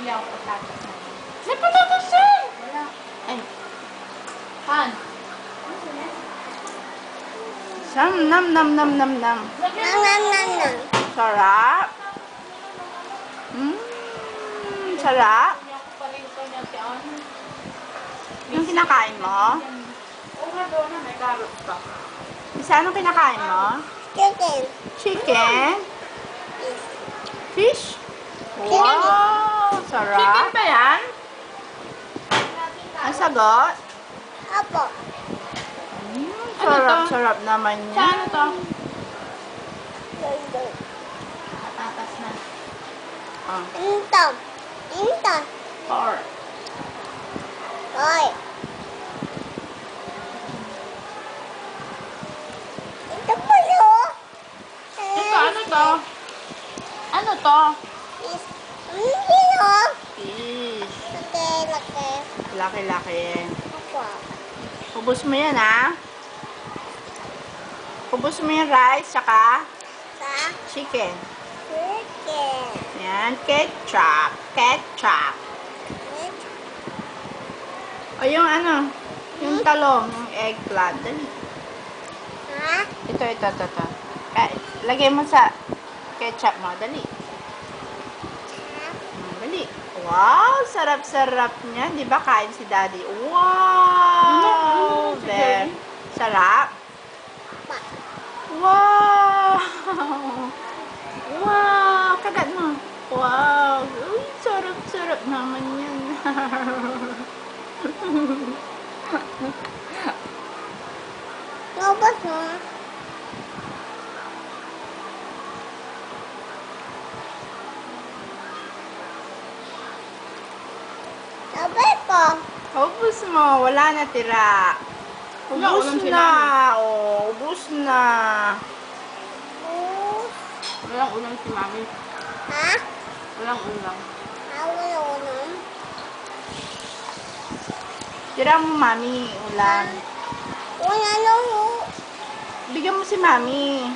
Bili ako patatas na. May patatas yan! Wala. Ay. Han. Sam, nam, nam, nam, nam, nam. Sarap. Sarap. Hindi ako palinto niya si An. Yung kinakain mo? Oo nga doon na may carrot pa. Isa, anong kinakain mo? Chicken? Fish? Wow! Chicken Sarap. ba yan? Ang sagot? Sarap, sarap naman Sa yan. ano to? Patatas na. Ah, Pork. Ito, ano to? Ano to? fish. Laki-laki. Ubus mo yan, ha? Ubus mo yung rice, saka chicken. Yan, ketchup. Ketchup. O yung ano, yung talong, yung eggplant. Dali. Ito. Lagay mo sa ketchup mo. Dali. Dali. Wow, sarap-sarap niya. Di ba kain si Daddy? Wow! There. Sarap. Wow! Wow! Kagat mo. Wow! Uy, sarap-sarap naman yan. Ubus mo. Wala na tira. Wala, Ubus ulam si na. Oh, ubus na. Walang ulam si Mami. Walang ulam. Tira mo, Mami, ulam. Bigyan mo si Mami.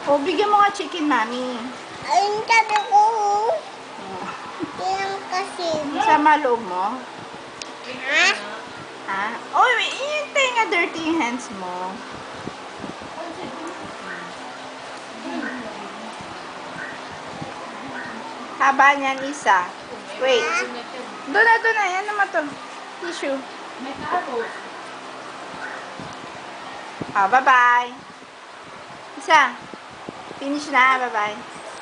O, bigyan mo nga chicken, Mami. Sama loob mo. Ha? Oh, wait. Hintay nga dirty yung hands mo. Haba niyan, isa. Wait. Doon na. Yan naman to. Tissue. May carrot. Ah, bye-bye. Isa. Finish na. Bye-bye.